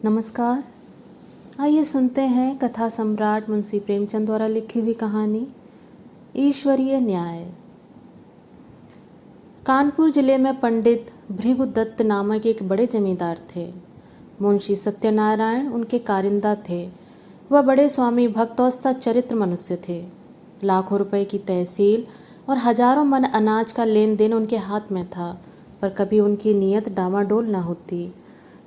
नमस्कार। आइए सुनते हैं कथा सम्राट मुंशी प्रेमचंद द्वारा लिखी हुई कहानी ईश्वरीय न्याय। कानपुर जिले में पंडित भृगुदत्त नामक एक बड़े जमींदार थे। मुंशी सत्यनारायण उनके कारिंदा थे। वह बड़े स्वामी भक्त और सच्चरित्र मनुष्य थे। लाखों रुपए की तहसील और हजारों मन अनाज का लेन देन उनके हाथ में था, पर कभी उनकी नीयत डामाडोल न होती।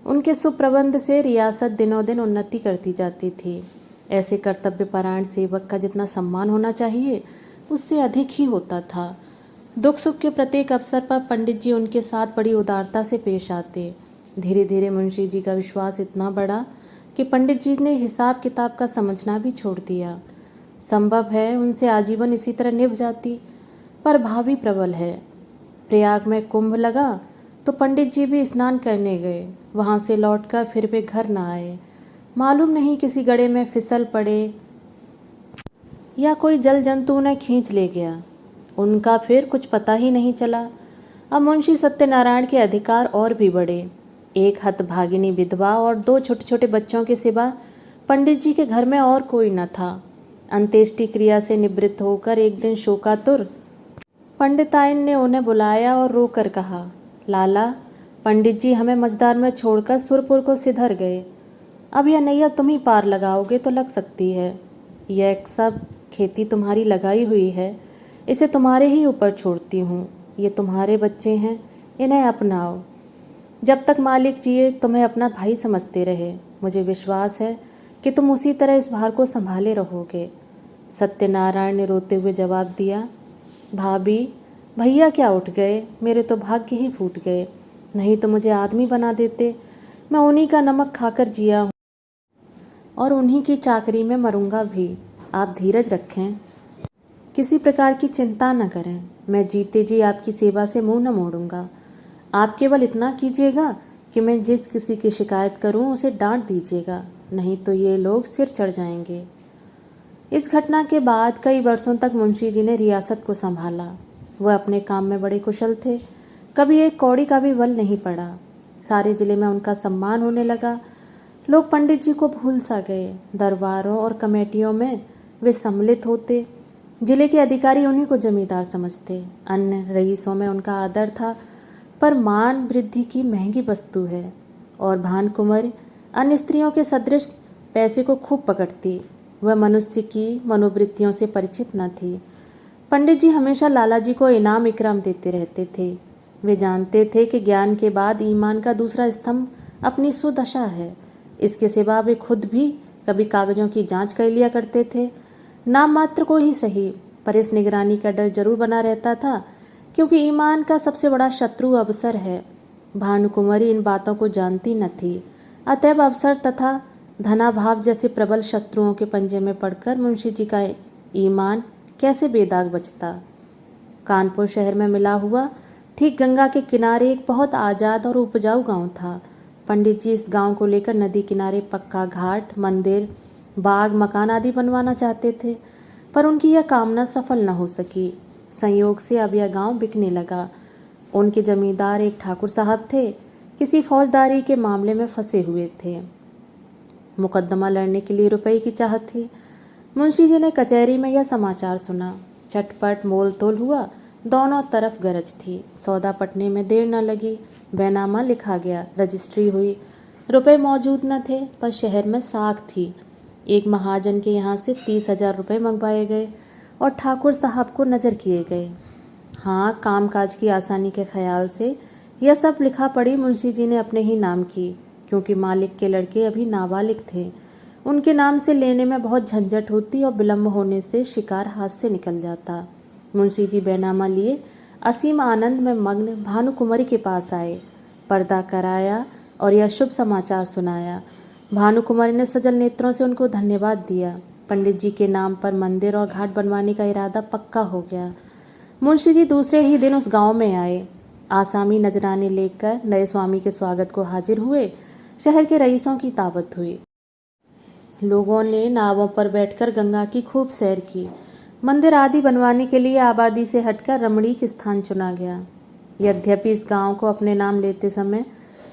उनके सुप्रबंध से रियासत दिनों दिन उन्नति करती जाती थी। ऐसे कर्तव्यपरायण सेवक का जितना सम्मान होना चाहिए उससे अधिक ही होता था। दुख सुख के प्रत्येक अवसर पर पंडित जी उनके साथ बड़ी उदारता से पेश आते। धीरे धीरे मुंशी जी का विश्वास इतना बढ़ा कि पंडित जी ने हिसाब किताब का समझना भी छोड़ दिया। संभव है उनसे आजीवन इसी तरह निभ जाती, पर भावी प्रबल है। प्रयाग में कुंभ लगा तो पंडित जी भी स्नान करने गए। वहां से लौटकर फिर वे घर न आए। मालूम नहीं किसी गड्ढे में फिसल पड़े या कोई जल जंतु उन्हें खींच ले गया। उनका फिर कुछ पता ही नहीं चला। अब मुंशी सत्यनारायण के अधिकार और भी बढ़े। एक हतभागिनी विधवा और 2 छोटे छोटे बच्चों के सिवा पंडित जी के घर में और कोई न था। अंत्येष्टि क्रिया से निवृत्त होकर एक दिन शोकातुर पंडिताइन ने उन्हें बुलाया और रोकर कहा, लाला, पंडित जी हमें मझदार में छोड़कर सुरपुर को सिधर गए। अब यह नैया तुम ही पार लगाओगे तो लग सकती है। यह सब खेती तुम्हारी लगाई हुई है, इसे तुम्हारे ही ऊपर छोड़ती हूँ। ये तुम्हारे बच्चे हैं, इन्हें अपनाओ। जब तक मालिक जिए तुम्हें अपना भाई समझते रहे। मुझे विश्वास है कि तुम उसी तरह इस भार को संभाले रहोगे। सत्यनारायण ने रोते हुए जवाब दिया, भाभी, भैया क्या उठ गए, मेरे तो भाग्य ही फूट गए। नहीं तो मुझे आदमी बना देते। मैं उन्हीं का नमक खाकर जिया हूँ और उन्हीं की चाकरी में मरूंगा भी। आप धीरज रखें, किसी प्रकार की चिंता न करें। मैं जीते जी आपकी सेवा से मुंह न मोड़ूंगा। आप केवल इतना कीजिएगा कि मैं जिस किसी की शिकायत करूं उसे डांट दीजिएगा, नहीं तो ये लोग सिर चढ़ जाएंगे। इस घटना के बाद कई वर्षों तक मुंशी जी ने रियासत को संभाला। वह अपने काम में बड़े कुशल थे। कभी एक कौड़ी का भी बल नहीं पड़ा। सारे जिले में उनका सम्मान होने लगा। लोग पंडित जी को भूल सा गए। दरबारों और कमेटियों में वे सम्मिलित होते। जिले के अधिकारी उन्हीं को जमींदार समझते। अन्य रईसों में उनका आदर था, पर मान वृद्धि की महंगी वस्तु है और भानकुमारी अन्य स्त्रियों के सदृश पैसे को खूब पकड़ती। वह मनुष्य की मनोवृत्तियों से परिचित न थी। पंडित जी हमेशा लाला जी को इनाम इकराम देते रहते थे। वे जानते थे कि ज्ञान के बाद ईमान का दूसरा स्तंभ अपनी सुदशा है। इसके सिवा वे खुद भी कभी कागजों की जांच कर लिया करते थे, नाम मात्र को ही सही, पर इस निगरानी का डर जरूर बना रहता था, क्योंकि ईमान का सबसे बड़ा शत्रु अवसर है। भानुकुमारी इन बातों को जानती न थी। अतएव अवसर तथा धनाभाव जैसे प्रबल शत्रुओं के पंजे में पड़कर मुंशी जी का ईमान कैसे बेदाग बचता। कानपुर शहर में मिला हुआ ठीक गंगा के किनारे एक बहुत आजाद और उपजाऊ गांव था। पंडित जी इस गांव को लेकर नदी किनारे पक्का घाट, मंदिर, बाग, मकान आदि बनवाना चाहते थे, पर उनकी यह कामना सफल न हो सकी। संयोग से अब यह गांव बिकने लगा। उनके जमींदार एक ठाकुर साहब थे, किसी फौजदारी के मामले में फंसे हुए थे। मुकदमा लड़ने के लिए रुपए की चाहत थी। मुंशी जी ने कचहरी में यह समाचार सुना। चटपट मोल तोल हुआ, दोनों तरफ गरज थी। सौदा पटने में देर न लगी। बैनामा लिखा गया, रजिस्ट्री हुई। रुपए मौजूद न थे, पर शहर में साख थी। एक महाजन के यहाँ से 30,000 रुपये मंगवाए गए और ठाकुर साहब को नजर किए गए। हाँ, कामकाज की आसानी के ख्याल से यह सब लिखा पढ़ी मुंशी जी ने अपने ही नाम की, क्योंकि मालिक के लड़के अभी नाबालिग थे। उनके नाम से लेने में बहुत झंझट होती और विलम्ब होने से शिकार हाथ से निकल जाता। मुंशी जी बैनामा लिए असीम आनंद में मग्न भानुकुमारी के पास आए, पर्दा कराया और यह शुभ समाचार सुनाया। भानुकुमारी ने सजल नेत्रों से उनको धन्यवाद दिया। पंडित जी के नाम पर मंदिर और घाट बनवाने का इरादा पक्का हो गया। मुंशी जी दूसरे ही दिन उस गांव में आए। आसामी नजराने लेकर नए स्वामी के स्वागत को हाजिर हुए। शहर के रईसों की ताबत हुई। लोगों ने नावों पर बैठकर गंगा की खूब सैर की। मंदिर आदि बनवाने के लिए आबादी से हटकर रमणीक स्थान चुना गया। यद्यपि इस गांव को अपने नाम लेते समय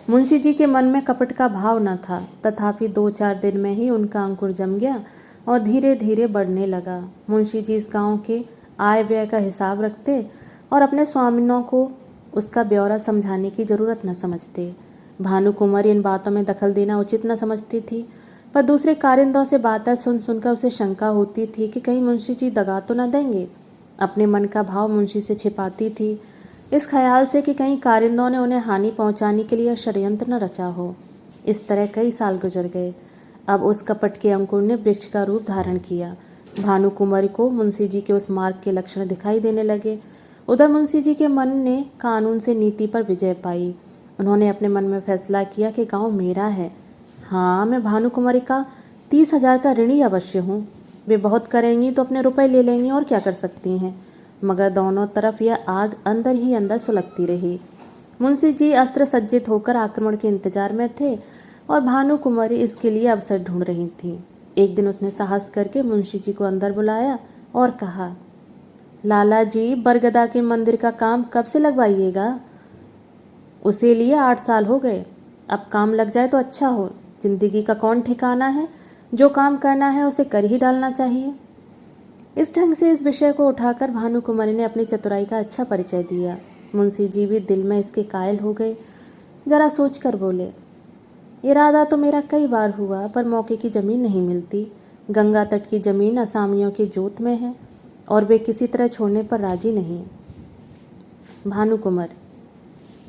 मुंशी जी के मन में कपट का भाव न था, तथापि 2-4 दिन में ही उनका अंकुर जम गया और धीरे धीरे बढ़ने लगा। मुंशी जी इस गांव के आय व्यय का हिसाब रखते और अपने स्वामिनों को उसका ब्यौरा समझाने की जरूरत न समझते। भानुकुमारी इन बातों में दखल देना उचित न समझती थी, पर दूसरे कारिंदों से बातें सुन सुनकर उसे शंका होती थी कि कहीं मुंशी जी दगा तो न देंगे। अपने मन का भाव मुंशी से छिपाती थी, इस ख्याल से कि कहीं कारिंदों ने उन्हें हानि पहुंचाने के लिए षड्यंत्र न रचा हो। इस तरह कई साल गुजर गए। अब उस कपट के अंकुर ने वृक्ष का रूप धारण किया। भानुकुमारी को मुंशी जी के उस मार्ग के लक्षण दिखाई देने लगे। उधर मुंशी जी के मन ने कानून से नीति पर विजय पाई। उन्होंने अपने मन में फैसला किया कि गांव मेरा है। हाँ, मैं भानुकुमारी का 30,000 का ऋणी अवश्य हूँ। वे बहुत करेंगी तो अपने रुपए ले लेंगी और क्या कर सकती हैं। मगर दोनों तरफ यह आग अंदर ही अंदर सुलगती रही। मुंशी जी अस्त्र सज्जित होकर आक्रमण के इंतजार में थे और भानुकुमारी इसके लिए अवसर ढूंढ रही थी। एक दिन उसने साहस करके मुंशी जी को अंदर बुलाया और कहा, लाला जी, बरगदा के मंदिर का काम कब से लगवाइएगा? उसे लिए 8 साल हो गए। अब काम लग जाए तो अच्छा हो। जिंदगी का कौन ठिकाना है, जो काम करना है उसे कर ही डालना चाहिए। इस ढंग से इस विषय को उठाकर भानुकुमारी ने अपनी चतुराई का अच्छा परिचय दिया। मुंशी जी भी दिल में इसके कायल हो गए। जरा सोचकर बोले, इरादा तो मेरा कई बार हुआ, पर मौके की जमीन नहीं मिलती। गंगा तट की जमीन असामियों के जोत में है और वे किसी तरह छोड़ने पर राजी नहीं। भानुकुमार,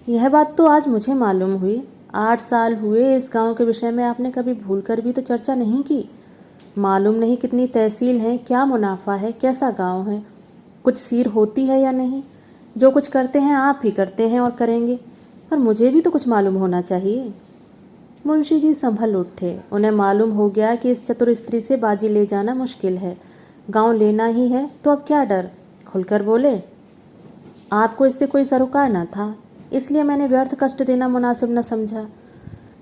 यह बात तो आज मुझे मालूम हुई। 8 साल हुए इस गांव के विषय में आपने कभी भूल कर भी तो चर्चा नहीं की। मालूम नहीं कितनी तहसील है, क्या मुनाफा है, कैसा गांव है, कुछ सीर होती है या नहीं। जो कुछ करते हैं आप ही करते हैं और करेंगे, पर मुझे भी तो कुछ मालूम होना चाहिए। मुंशी जी संभल उठे। उन्हें मालूम हो गया कि इस चतुर स्त्री से बाजी ले जाना मुश्किल है। गांव लेना ही है तो अब क्या डर। खुलकर बोले, आपको इससे कोई सरोकार न था, इसलिए मैंने व्यर्थ कष्ट देना मुनासिब न समझा।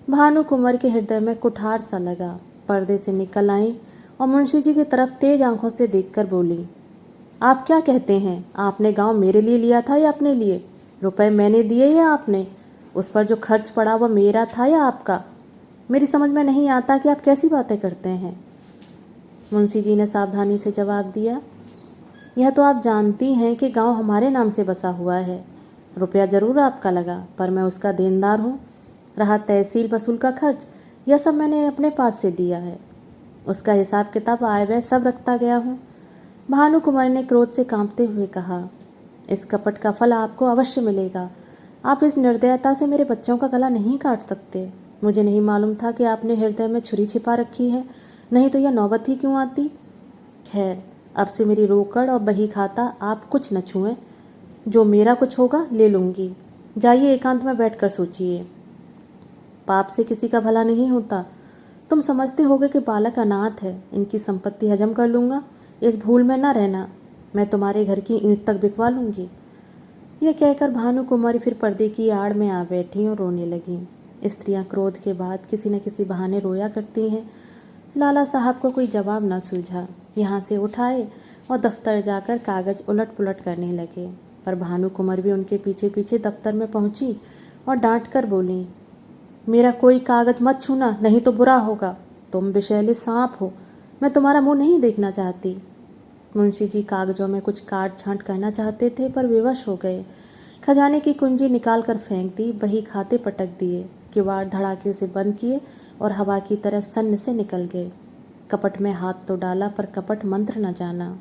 भानुकुमारी के हृदय में कुठार सा लगा। पर्दे से निकल आई और मुंशी जी की तरफ तेज आंखों से देखकर बोली, आप क्या कहते हैं? आपने गांव मेरे लिए लिया था या अपने लिए? रुपए मैंने दिए या आपने? उस पर जो खर्च पड़ा वह मेरा था या आपका? मेरी समझ में नहीं आता कि आप कैसी बातें करते हैं। मुंशी जी ने सावधानी से जवाब दिया, यह तो आप जानती हैं कि गांव हमारे नाम से बसा हुआ है। रुपया जरूर आपका लगा, पर मैं उसका देनदार हूँ। रहा तहसील वसूल का खर्च, यह सब मैंने अपने पास से दिया है। उसका हिसाब किताब आय व्यय सब रखता गया हूँ। भानुकुमारी ने क्रोध से कांपते हुए कहा, इस कपट का फल आपको अवश्य मिलेगा। आप इस निर्दयता से मेरे बच्चों का गला नहीं काट सकते। मुझे नहीं मालूम था कि आपने हृदय में छुरी छिपा रखी है, नहीं तो यह नौबत ही क्यों आती। खैर, अब से मेरी रोकड़ और बही खाता आप कुछ न छुएं। जो मेरा कुछ होगा ले लूँगी। जाइए, एकांत में बैठकर सोचिए। पाप से किसी का भला नहीं होता। तुम समझते होगे कि बालक अनाथ है, इनकी संपत्ति हजम कर लूँगा, इस भूल में न रहना। मैं तुम्हारे घर की ईंट तक बिकवा लूँगी। यह कहकर भानुकुमारी फिर पर्दे की आड़ में आ बैठी और रोने लगी। स्त्रियां क्रोध के बाद किसी न किसी बहाने रोया करती हैं। लाला साहब को कोई जवाब न सूझा। यहाँ से उठाए और दफ्तर जाकर कागज उलट पुलट करने लगे, पर भानुकुमारी भी उनके पीछे पीछे दफ्तर में पहुंची और डांट कर बोली, मेरा कोई कागज मत छूना, नहीं तो बुरा होगा। तुम विषैले सांप हो, मैं तुम्हारा मुंह नहीं देखना चाहती। मुंशी जी कागजों में कुछ काट छांट करना चाहते थे, पर विवश हो गए। खजाने की कुंजी निकाल कर फेंक दी, बही खाते पटक दिए, किवाड़ धड़ाके से बंद किए और हवा की तरह सन्न से निकल गए। कपट में हाथ तो डाला, पर कपट मंत्र न जाना।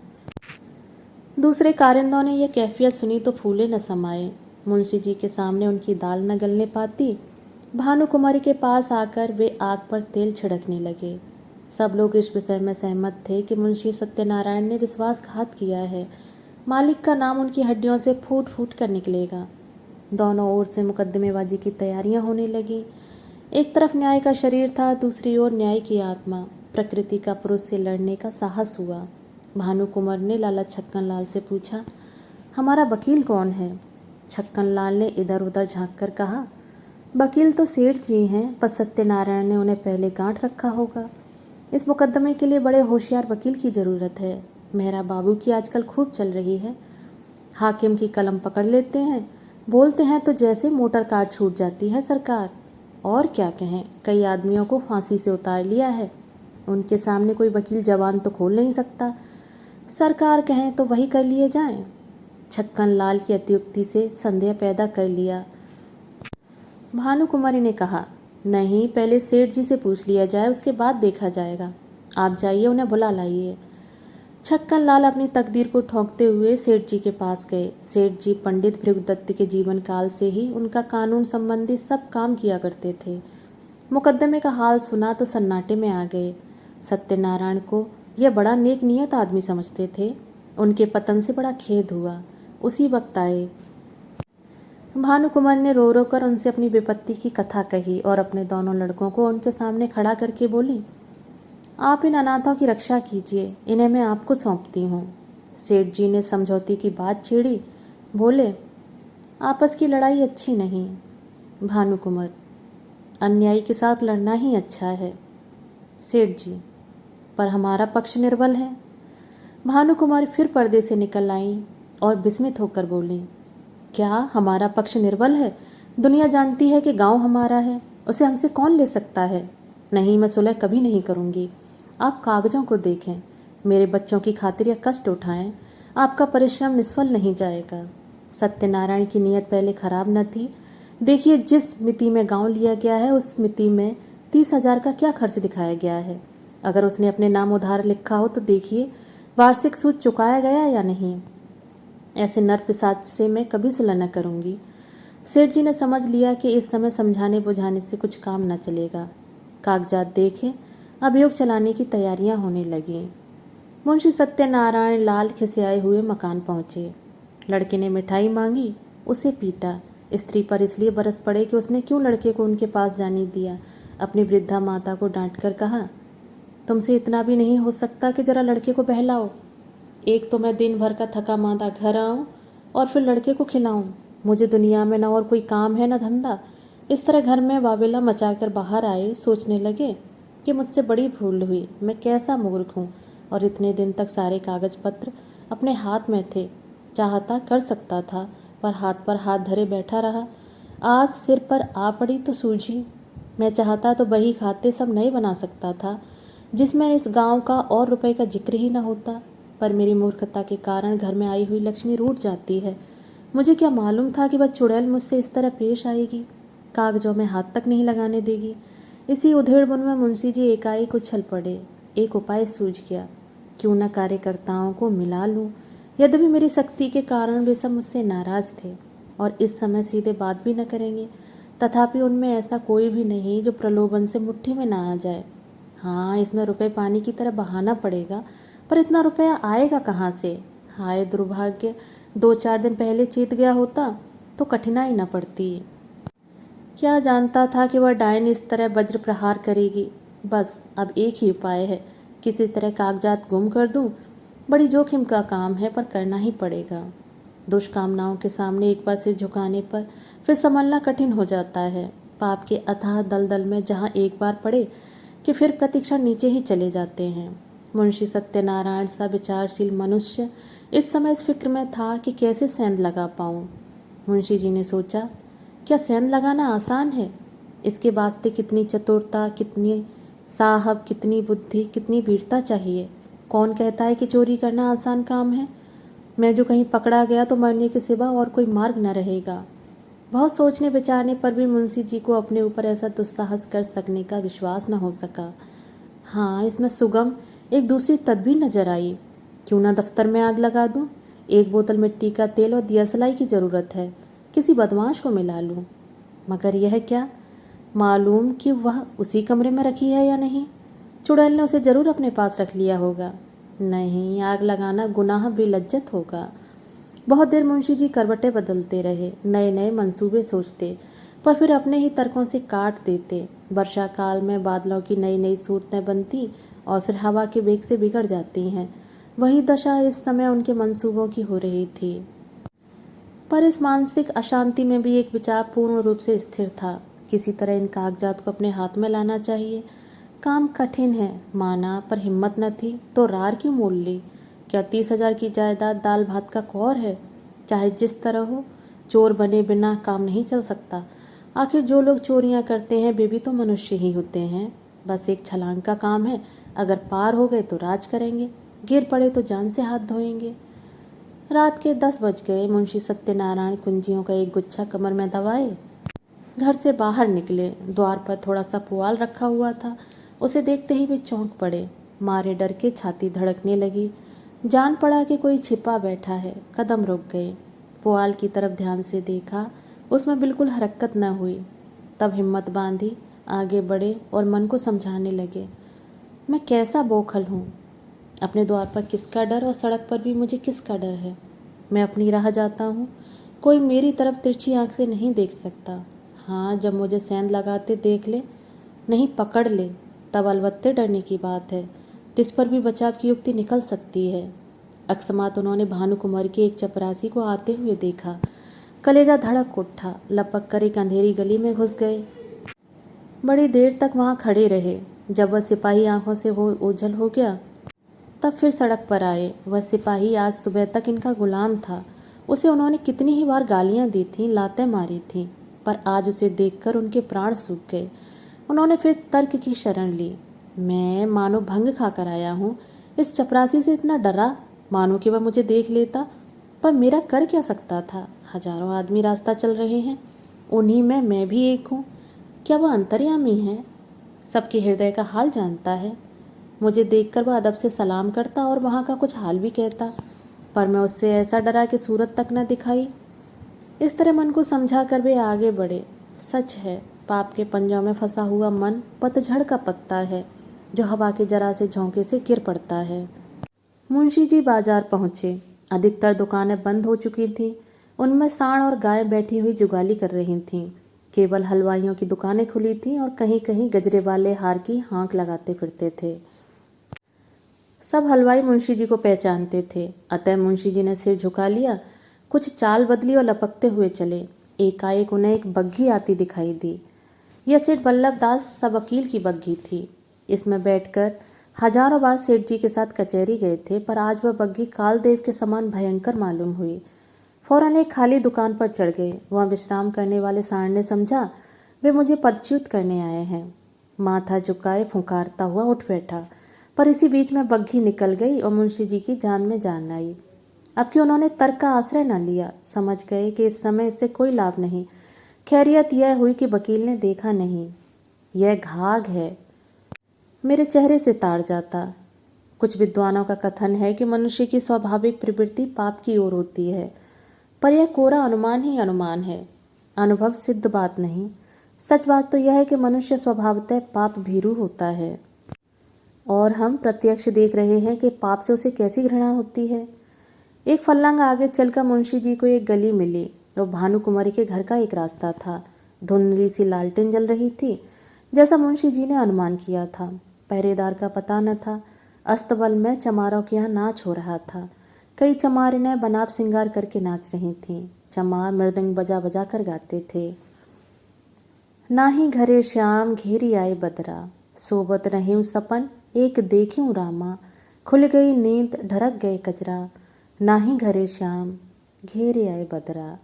दूसरे कारिंदों ने यह कैफियत सुनी तो फूले न समाये। मुंशी जी के सामने उनकी दाल न गलने पाती। भानुकुमारी के पास आकर वे आग पर तेल छिड़कने लगे। सब लोग इस विषय में सहमत थे कि मुंशी सत्यनारायण ने विश्वासघात किया है। मालिक का नाम उनकी हड्डियों से फूट फूट कर निकलेगा। दोनों ओर से मुकदमेबाजी की तैयारियां होने लगी। एक तरफ न्याय का शरीर था, दूसरी ओर न्याय की आत्मा। प्रकृति का पुरुष से लड़ने का साहस हुआ। भानुकुमार ने लाला छक्कन लाल से पूछा, हमारा वकील कौन है? छक्कन लाल ने इधर उधर झांक कर कहा, वकील तो सेठ जी हैं, पर सत्यनारायण ने उन्हें पहले गांठ रखा होगा। इस मुकदमे के लिए बड़े होशियार वकील की ज़रूरत है। मेहरा बाबू की आजकल खूब चल रही है। हाकिम की कलम पकड़ लेते हैं, बोलते हैं तो जैसे मोटर कार छूट जाती है सरकार। और क्या कहें, कई आदमियों को फांसी से उतार लिया है। उनके सामने कोई वकील जबान तो खोल नहीं सकता। सरकार कहें तो वही कर लिए जाएं। छक्कन लाल की अतियुक्ति से संदेह पैदा कर लिया। भानुकुमारी ने कहा, नहीं, पहले सेठ जी से पूछ लिया जाए, उसके बाद देखा जाएगा। आप जाइए, उन्हें बुला लाइए। छक्कन लाल अपनी तकदीर को ठोंकते हुए सेठ जी के पास गए। सेठ जी पंडित भृगुदत्त के जीवन काल से ही उनका कानून संबंधी सब काम किया करते थे। मुकदमे का हाल सुना तो सन्नाटे में आ गए। सत्यनारायण को यह बड़ा नेक नियत आदमी समझते थे। उनके पतन से बड़ा खेद हुआ। उसी वक्त आए। भानुकुमार ने रो रो कर उनसे अपनी विपत्ति की कथा कही और अपने दोनों लड़कों को उनके सामने खड़ा करके बोली, आप इन अनाथों की रक्षा कीजिए, इन्हें मैं आपको सौंपती हूँ। सेठ जी ने समझौते की बात छेड़ी। बोले, आपस की लड़ाई अच्छी नहीं। भानुकुमार, अन्यायी के साथ लड़ना ही अच्छा है। सेठ जी, पर हमारा पक्ष निर्बल है। भानुकुमारी फिर पर्दे से निकल आईं और विस्मित होकर बोली, क्या हमारा पक्ष निर्बल है? दुनिया जानती है कि गांव हमारा है, उसे हमसे कौन ले सकता है? नहीं, मैं सुलह कभी नहीं करूंगी। आप कागजों को देखें, मेरे बच्चों की खातिर यह कष्ट उठाएं। आपका परिश्रम निष्फल नहीं जाएगा। सत्यनारायण की नीयत पहले खराब न थी। देखिए, जिस मिति में गांव लिया गया है उस मिति में 30,000 का क्या खर्च दिखाया गया है। अगर उसने अपने नाम उधार लिखा हो तो देखिए वार्षिक सूद चुकाया गया या नहीं। ऐसे नर पिशाच से मैं कभी सुलह न करूंगी। सेठ जी ने समझ लिया कि इस समय समझाने बुझाने से कुछ काम न चलेगा। कागजात देखे, अभियोग चलाने की तैयारियां होने लगीं। मुंशी सत्यनारायण लाल खिसियाए हुए मकान पहुंचे। लड़के ने मिठाई मांगी, उसे पीटा। स्त्री पर इसलिए बरस पड़े कि उसने क्यों लड़के को उनके पास जाने दिया। अपनी वृद्धा माता को डांट कर कहा, तुमसे इतना भी नहीं हो सकता कि जरा लड़के को बहलाओ। एक तो मैं दिन भर का थका मांदा घर आऊं और फिर लड़के को खिलाऊं। मुझे दुनिया में न और कोई काम है न धंधा। इस तरह घर में वावेला मचाकर बाहर आए। सोचने लगे कि मुझसे बड़ी भूल हुई। मैं कैसा मूर्ख हूँ। और इतने दिन तक सारे कागज पत्र अपने हाथ में थे। चाहता कर सकता था, पर हाथ धरे बैठा रहा। आज सिर पर आ पड़ी तो सूझी। मैं चाहता तो बही खाते सब नए बना सकता था, जिसमें इस गांव का और रुपए का जिक्र ही न होता। पर मेरी मूर्खता के कारण घर में आई हुई लक्ष्मी रूठ जाती है। मुझे क्या मालूम था कि वह चुड़ैल मुझसे इस तरह पेश आएगी, कागजों में हाथ तक नहीं लगाने देगी। इसी उधेड़बुन में मुंशी जी एकाएक उछल पड़े। एक उपाय सूझ गया, क्यों न कार्यकर्ताओं को मिला लूं। यद्यपि मेरी शक्ति के कारण वे सब मुझसे नाराज थे और इस समय सीधे बात भी न करेंगे, तथापि उनमें ऐसा कोई भी नहीं जो प्रलोभन से मुट्ठी में ना आ जाए। हाँ, इसमें रुपए पानी की तरह बहाना पड़ेगा, पर इतना रुपया आएगा कहाँ से? हाय दुर्भाग्य, 2-4 दिन पहले चेत गया होता तो कठिनाई न पड़ती। क्या जानता था कि वह डायन इस तरह वज्र प्रहार करेगी। बस अब एक ही उपाय है, किसी तरह कागजात गुम कर दूं। बड़ी जोखिम का काम है, पर करना ही पड़ेगा। दुष्कामनाओं के सामने एक बार सिर झुकाने पर फिर संभलना कठिन हो जाता है। पाप के अथाह दलदल में जहाँ एक बार पड़े कि फिर प्रतिक्षण नीचे ही चले जाते हैं। मुंशी सत्यनारायण सा विचारशील मनुष्य इस समय इस फिक्र में था कि कैसे सेंध लगा पाऊं। मुंशी जी ने सोचा, क्या सेंध लगाना आसान है? इसके वास्ते कितनी चतुरता, कितनी साहब, कितनी बुद्धि, कितनी वीरता चाहिए। कौन कहता है कि चोरी करना आसान काम है? मैं जो कहीं पकड़ा गया तो मरने के सिवा और कोई मार्ग न रहेगा। बहुत सोचने विचारने पर भी मुंशी जी को अपने ऊपर ऐसा दुस्साहस कर सकने का विश्वास न हो सका। हाँ, इसमें सुगम एक दूसरी तदबीर नजर आई। क्यों ना दफ्तर में आग लगा दूं? 1 बोतल मिट्टी का तेल और दियासलाई की जरूरत है। किसी बदमाश को मिला लूं। मगर यह क्या मालूम कि वह उसी कमरे में रखी है या नहीं। चुड़ैल ने उसे जरूर अपने पास रख लिया होगा। नहीं, आग लगाना गुनाह बेलज्जत होगा। बहुत देर मुंशी जी करवटें बदलते रहे, नए नए मंसूबे सोचते, पर फिर अपने ही तर्कों से काट देते। वर्षा काल में बादलों की नई नई सूरतें बनती और फिर हवा के वेग से बिगड़ जाती हैं। वही दशा इस समय उनके मंसूबों की हो रही थी। पर इस मानसिक अशांति में भी एक विचार पूर्ण रूप से स्थिर था। किसी तरह इन कागजात को अपने हाथ में लाना चाहिए। काम कठिन है माना, पर हिम्मत न थी तो रार क्यों मोल ली। क्या 30,000 की जायदाद दाल भात का कौर है? चाहे जिस तरह हो, चोर बने बिना काम नहीं चल सकता। आखिर जो लोग चोरियां करते हैं वे भी तो मनुष्य ही होते हैं। बस एक छलांग का काम है, अगर पार हो गए तो राज करेंगे, गिर पड़े तो जान से हाथ धोएंगे। रात के 10 बज गए। मुंशी सत्यनारायण कुंजियों का एक गुच्छा कमर में दबाए घर से बाहर निकले। द्वार पर थोड़ा सा पुआल रखा हुआ था, उसे देखते ही वे चौंक पड़े। मारे डर के छाती धड़कने लगी। जान पड़ा कि कोई छिपा बैठा है। कदम रुक गए। पुआल की तरफ ध्यान से देखा, उसमें बिल्कुल हरकत न हुई। तब हिम्मत बांधी आगे बढ़े और मन को समझाने लगे, मैं कैसा बोखल हूँ। अपने द्वार पर किसका डर और सड़क पर भी मुझे किसका डर है। मैं अपनी राह जाता हूँ, कोई मेरी तरफ तिरछी आंख से नहीं देख सकता। हाँ, जब मुझे सेंध लगाते देख ले, नहीं पकड़ ले, तब अलबत्ते डरने की बात है। तिस पर भी बचाव की युक्ति निकल सकती है। अकस्मात उन्होंने भानुकुमारी के एक चपरासी को आते हुए देखा। कलेजा धड़क उठा। लपक कर एक अंधेरी गली में घुस गए। बड़ी देर तक वहां खड़े रहे। जब वह सिपाही आंखों से ओझल हो गया तब फिर सड़क पर आए। वह सिपाही आज सुबह तक इनका गुलाम था। उसे उन्होंने कितनी ही बार गालियां दी थीं, लातें मारी थीं, पर आज उसे देखकर उनके प्राण सूख गए। उन्होंने फिर तर्क की शरण ली। मैं मानो भंग खाकर आया हूँ, इस चपरासी से इतना डरा मानो कि वह मुझे देख लेता। पर मेरा कर क्या सकता था। हजारों आदमी रास्ता चल रहे हैं, उन्हीं में मैं भी एक हूँ। क्या वह अंतर्यामी है, सबके हृदय का हाल जानता है। मुझे देखकर वह अदब से सलाम करता और वहाँ का कुछ हाल भी कहता, पर मैं उससे ऐसा डरा कि सूरत तक न दिखाई। इस तरह मन को समझा कर वे आगे बढ़े। सच है, पाप के पंजों में फंसा हुआ मन पतझड़ का पत्ता है जो हवा के जरा से झोंके से गिर पड़ता है। मुंशी जी बाजार पहुंचे। अधिकतर दुकानें बंद हो चुकी थीं। उनमें सांड और गाय बैठी हुई जुगाली कर रही थीं। केवल हलवाइयों की दुकानें खुली थीं और कहीं कहीं गजरे वाले हार की हाँक लगाते फिरते थे। सब हलवाई मुंशी जी को पहचानते थे, अतः मुंशी जी ने सिर झुका लिया, कुछ चाल बदली और लपकते हुए चले। एकाएक उन्हें एक बग्घी आती दिखाई दी। यह सेठ बल्लभ दास सब वकील की बग्घी थी। इसमें बैठकर हजारों बार सेठ जी के साथ कचहरी गए थे, पर आज वह बग्घी कालदेव के समान भयंकर मालूम हुई। फौरन एक खाली दुकान पर चढ़ गए। वहाँ विश्राम करने वाले सांड ने समझा वे मुझे पदच्युत करने आए हैं। माथा झुकाए फुंकारता हुआ उठ बैठा, पर इसी बीच में बग्घी निकल गई और मुंशी जी की जान में जान आई। अब कि उन्होंने तर्क का आश्रय न लिया, समझ गए कि इस समय इससे कोई लाभ नहीं। खैरियत यह हुई कि वकील ने देखा नहीं। यह घाघ है, मेरे चेहरे से ताड़ जाता। कुछ विद्वानों का कथन है कि मनुष्य की स्वाभाविक प्रवृत्ति पाप की ओर होती है, पर यह कोरा अनुमान ही अनुमान है, अनुभव सिद्ध बात नहीं। सच बात तो यह है कि मनुष्य स्वभावतः पाप भीरू होता है, और हम प्रत्यक्ष देख रहे हैं कि पाप से उसे कैसी घृणा होती है। एक फर्लांग आगे चलकर मुंशी जी को एक गली मिली और भानुकुमारी के घर का एक रास्ता था। धुंधली सी लालटेन जल रही थी, जैसा मुंशी जी ने अनुमान किया था। पहरेदार का पता न था। अस्तबल में चमारों के यहाँ नाच हो रहा था। कई चमारिनें बनाब सिंगार करके नाच रही थीं। चमार मृदंग बजा बजा कर गाते थे। नाही घरे श्याम घेरी आए बदरा, सोबत रही सपन एक देखूं रामा, खुल गई नींद ढरक गए कजरा, नाही घरे श्याम घेरे आए बदरा।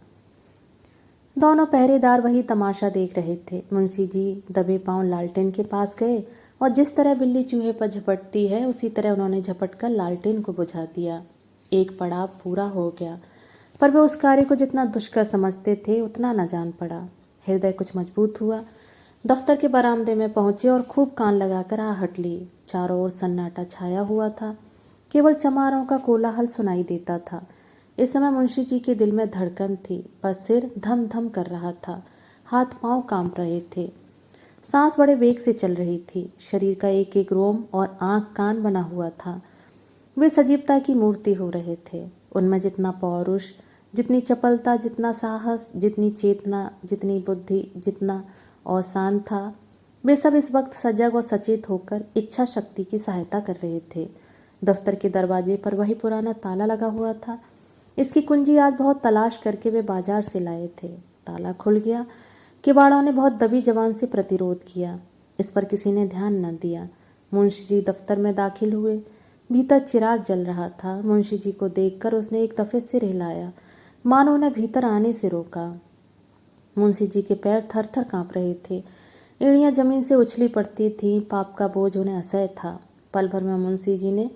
दोनों पहरेदार वही तमाशा देख रहे थे। मुंशी जी दबे पांव लालटेन के पास गए और जिस तरह बिल्ली चूहे पर झपटती है उसी तरह उन्होंने झपट कर लालटेन को बुझा दिया। एक पड़ाव पूरा हो गया, पर वे उस कार्य को जितना दुष्कर समझते थे उतना न जान पड़ा। हृदय कुछ मजबूत हुआ। दफ्तर के बरामदे में पहुंचे और खूब कान लगाकर आहट ली। चारों ओर सन्नाटा छाया हुआ था, केवल चमारों का कोलाहल सुनाई देता था। इस समय मुंशी जी के दिल में धड़कन थी, पर सिर धम धम कर रहा था, हाथ पांव कांप रहे थे, सांस बड़े वेग से चल रही थी। शरीर का एक एक रोम और आंख कान बना हुआ था। वे सजीवता की मूर्ति हो रहे थे। उनमें जितना पौरुष, जितनी चपलता, जितना साहस, जितनी चेतना, जितनी बुद्धि, जितना अवसान था, वे सब इस वक्त सजग और सचेत होकर इच्छा शक्ति की सहायता कर रहे थे। दफ्तर के दरवाजे पर वही पुराना ताला लगा हुआ था। इसकी कुंजी आज बहुत तलाश करके वे बाजार से लाए थे। ताला खुल गया। किवाड़ों ने बहुत दबी जबान से प्रतिरोध किया। इस पर किसी ने ध्यान न दिया। मुंशी जी दफ्तर में दाखिल हुए। भीतर चिराग जल रहा था। मुंशी जी को देखकर उसने एक दफे सिर हिलाया, मानो उन्हें भीतर आने से रोका। मुंशी जी के पैर थर थर काँप रहे थे। एड़ियाँ जमीन से उछली पड़ती थीं। पाप का बोझ उन्हें असह्य था। पल भर में मुंशी जी ने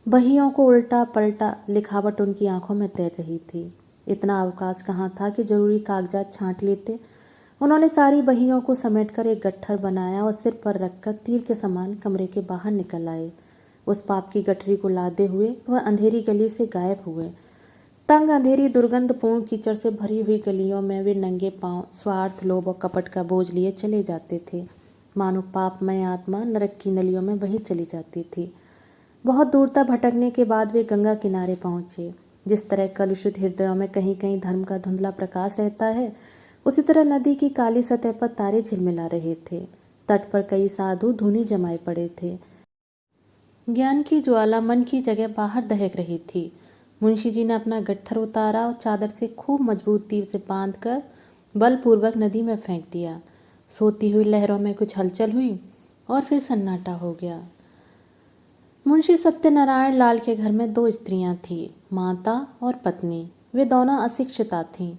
बहियों को उल्टा पलटा। लिखावट उनकी आंखों में तैर रही थी। इतना अवकाश कहाँ था कि जरूरी कागजात छांट लेते। उन्होंने सारी बहियों को समेटकर एक गट्ठर बनाया और सिर पर रखकर तीर के समान कमरे के बाहर निकल आए। उस पाप की गठरी को लादे हुए वह अंधेरी गली से गायब हुए। तंग अंधेरी दुर्गंधपूर्ण कीचड़ से भरी हुई गलियों में वे नंगे पांव स्वार्थ, लोभ और कपट का बोझ लिए चले जाते थे। मानो पापमय आत्मा नरक की नलियों में बही चली जाती थी। बहुत दूर तक भटकने के बाद वे गंगा किनारे पहुंचे। जिस तरह कलुषित हृदयों में कहीं कहीं धर्म का धुंधला प्रकाश रहता है, उसी तरह नदी की काली सतह पर तारे झिलमिला रहे थे। तट पर कई साधु धूनी जमाए पड़े थे। ज्ञान की ज्वाला मन की जगह बाहर दहक रही थी। मुंशी जी ने अपना गट्ठर उतारा और चादर से खूब मजबूत तीर से बांधकर बलपूर्वक नदी में फेंक दिया। सोती हुई लहरों में कुछ हलचल हुई और फिर सन्नाटा हो गया। मुंशी सत्यनारायण लाल के घर में 2 स्त्रियां थीं, माता और पत्नी। वे दोनों अशिक्षिता थीं।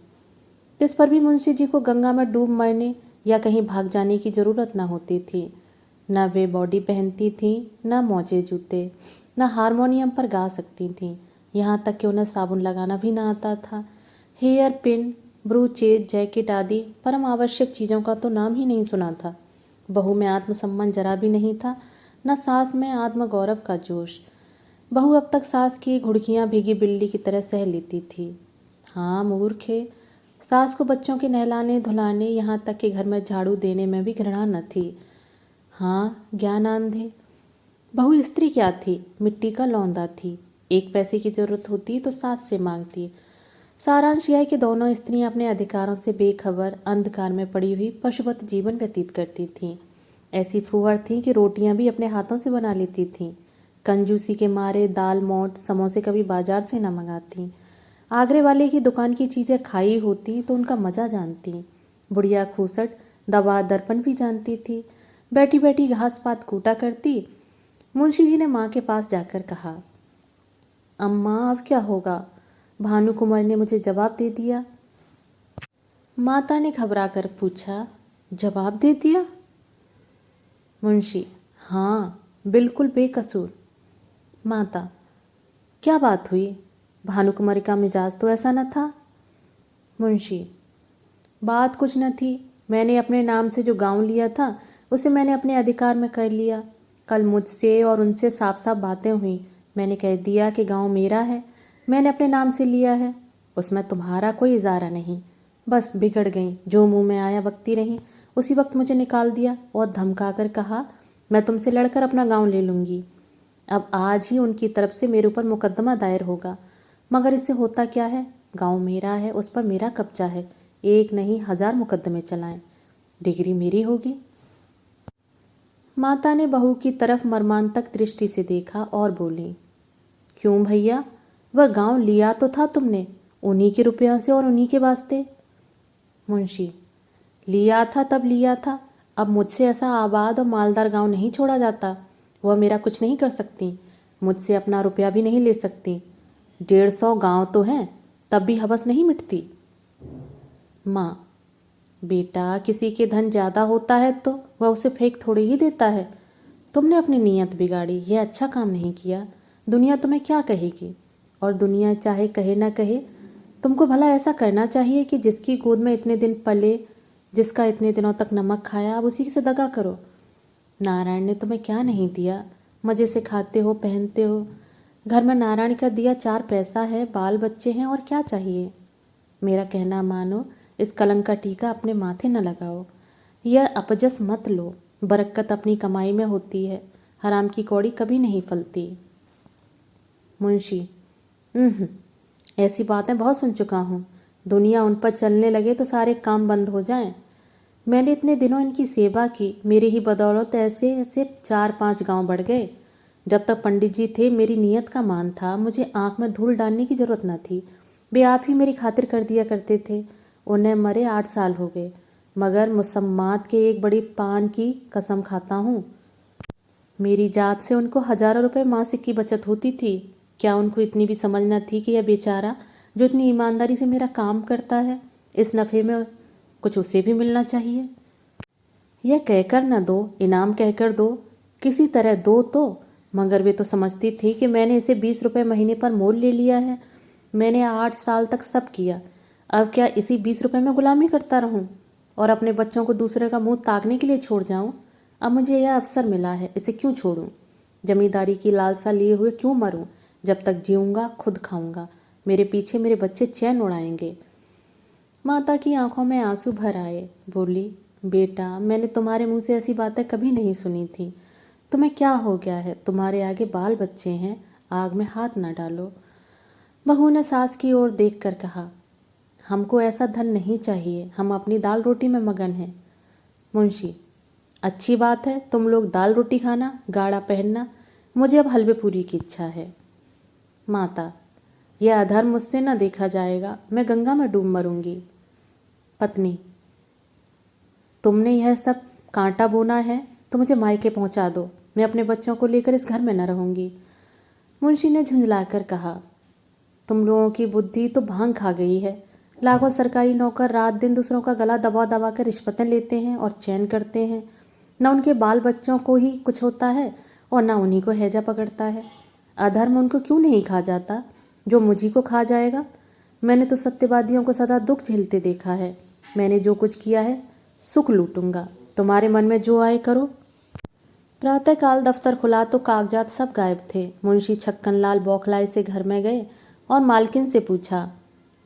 इस पर भी मुंशी जी को गंगा में डूब मरने या कहीं भाग जाने की जरूरत न होती थी। न वे बॉडी पहनती थीं, न मोजे जूते, न हारमोनियम पर गा सकती थीं। यहाँ तक कि उन्हें साबुन लगाना भी न आता था। हेयर पिन, ब्रूचेज, जैकेट आदि परम आवश्यक चीज़ों का तो नाम ही नहीं सुना था। बहू में आत्मसम्मान जरा भी नहीं था, न सास में आत्मगौरव का जोश। बहू अब तक सास की घुड़कियाँ भीगी बिल्ली की तरह सह लेती थी। हाँ मूर्ख है। सास को बच्चों के नहलाने धुलाने, यहाँ तक कि घर में झाड़ू देने में भी घृणा न थी। हाँ ज्ञान आंधे। बहू स्त्री क्या थी, मिट्टी का लौंदा थी। 1 पैसे की जरूरत होती तो सास से मांगती। सारांश यह है कि दोनों स्त्रियां अपने अधिकारों से बेखबर अंधकार में पड़ी हुई पशुवत जीवन व्यतीत करती थीं। ऐसी फूहड़ थीं कि रोटियां भी अपने हाथों से बना लेती थीं। कंजूसी के मारे दाल मोट समोसे कभी बाजार से न मंगाती। आगरे वाले की दुकान की चीज़ें खाई होती तो उनका मज़ा जानती। बुढ़िया खूसट दवा दर्पण भी जानती थी। बैठी बैठी घास पात कूटा करती। मुंशी जी ने माँ के पास जाकर कहा, अम्मा अब क्या होगा? भानु कुंवर ने मुझे जवाब दे दिया। माता ने घबरा कर पूछा, जवाब दे दिया? मुंशी, हाँ बिल्कुल बेकसूर। माता, क्या बात हुई? भानुकुमारी का मिजाज तो ऐसा न था। मुंशी, बात कुछ न थी। मैंने अपने नाम से जो गांव लिया था उसे मैंने अपने अधिकार में कर लिया। कल मुझसे और उनसे साफ साफ बातें हुई। मैंने कह दिया कि गांव मेरा है, मैंने अपने नाम से लिया है, उसमें तुम्हारा कोई इजारा नहीं। बस बिगड़ गई, जो मुंह में आया बकती रही। उसी वक्त मुझे निकाल दिया और धमका कर कहा, मैं तुमसे लड़कर अपना गांव ले लूँगी। अब आज ही उनकी तरफ से मेरे ऊपर मुकदमा दायर होगा। मगर इससे होता क्या है? गांव मेरा है, उस पर मेरा कब्जा है। 1 नहीं 1000 मुकदमे चलाएं, डिग्री मेरी होगी। माता ने बहू की तरफ मर्मांतक दृष्टि से देखा और बोली, क्यों भैया, वह गांव लिया तो था तुमने, उन्हीं के रुपयों से और उन्हीं के वास्ते। मुंशी, लिया था तब लिया था। अब मुझसे ऐसा आबाद और मालदार गांव नहीं छोड़ा जाता। वह मेरा कुछ नहीं कर सकती, मुझसे अपना रुपया भी नहीं ले सकती। 150 गांव तो हैं, तब भी हवस नहीं मिटती। माँ, बेटा किसी के धन ज़्यादा होता है तो वह उसे फेंक थोड़ी ही देता है। तुमने अपनी नीयत बिगाड़ी, यह अच्छा काम नहीं किया। दुनिया तुम्हें क्या कहेगी? और दुनिया चाहे कहे ना कहे, तुमको भला ऐसा करना चाहिए कि जिसकी गोद में इतने दिन पले, जिसका इतने दिनों तक नमक खाया, अब उसी से दगा करो। नारायण ने तुम्हें क्या नहीं दिया? मज़े से खाते हो, पहनते हो। घर में नारायण का दिया 4 पैसा है, बाल बच्चे हैं, और क्या चाहिए? मेरा कहना मानो, इस कलंक का टीका अपने माथे न लगाओ। यह अपजस मत लो। बरकत अपनी कमाई में होती है, हराम की कौड़ी कभी नहीं फलती। मुंशी, ऐसी बातें बहुत सुन चुका हूँ। दुनिया उन पर चलने लगे तो सारे काम बंद हो जाएं। मैंने इतने दिनों इनकी सेवा की, मेरी ही बदौलत ऐसे ऐसे 4-5 गांव बढ़ गए। जब तक पंडित जी थे मेरी नीयत का मान था, मुझे आंख में धूल डालने की जरूरत न थी। वे आप ही मेरी खातिर कर दिया करते थे। उन्हें मरे 8 साल हो गए, मगर मुसम्मात के एक बड़ी पान की कसम खाता हूँ, मेरी जात से उनको हजारों रुपए मासिक की बचत होती थी। क्या उनको इतनी भी समझ न थी कि यह बेचारा जो इतनी ईमानदारी से मेरा काम करता है, इस नफ़े में कुछ उसे भी मिलना चाहिए। यह कहकर न दो, इनाम कहकर दो, किसी तरह दो तो। मगर वे तो समझती थी कि मैंने इसे 20 रुपये महीने पर मोल ले लिया है। मैंने 8 साल तक सब किया, अब क्या इसी 20 रुपये में गुलामी करता रहूं और अपने बच्चों को दूसरे का मुंह ताकने के लिए छोड़ जाऊं? अब मुझे यह अवसर मिला है, इसे क्यों छोड़ूं? जमींदारी की लालसा लिए हुए क्यों मरूं? जब तक जीऊंगा खुद खाऊंगा, मेरे पीछे मेरे बच्चे चैन उड़ाएंगे। माता की आंखों में आंसू भर आए। बोली, बेटा, मैंने तुम्हारे मुंह से ऐसी बातें कभी नहीं सुनी थी। तुम्हें क्या हो गया है? तुम्हारे आगे बाल बच्चे हैं, आग में हाथ न डालो। बहू ने सास की ओर देखकर कहा, हमको ऐसा धन नहीं चाहिए, हम अपनी दाल रोटी में मगन हैं। मुंशी, अच्छी बात है, तुम लोग दाल रोटी खाना, गाड़ा पहनना, मुझे अब हलवे पूरी की इच्छा है। माता, यह अधर्म मुझसे न देखा जाएगा, मैं गंगा में डूब मरूंगी। पत्नी, तुमने यह सब कांटा बोना है तो मुझे मायके पहुंचा दो, मैं अपने बच्चों को लेकर इस घर में न रहूंगी। मुंशी ने झुंझलाकर कहा, तुम लोगों की बुद्धि तो भांग खा गई है। लाखों सरकारी नौकर रात दिन दूसरों का गला दबा दबा कर रिश्वतें लेते हैं और चैन करते हैं। न उनके बाल बच्चों को ही कुछ होता है और न उन्हीं को हैजा पकड़ता है। अधर्म उनको क्यों नहीं खा जाता जो मुझी को खा जाएगा? मैंने तो सत्यवादियों को सदा दुख झेलते देखा है। मैंने जो कुछ किया है सुख लूटूंगा, तुम्हारे मन में जो आए करो। प्रातःकाल दफ्तर खुला तो कागजात सब गायब थे। मुंशी छक्कनलाल बौखलाए से घर में गए और मालकिन से पूछा,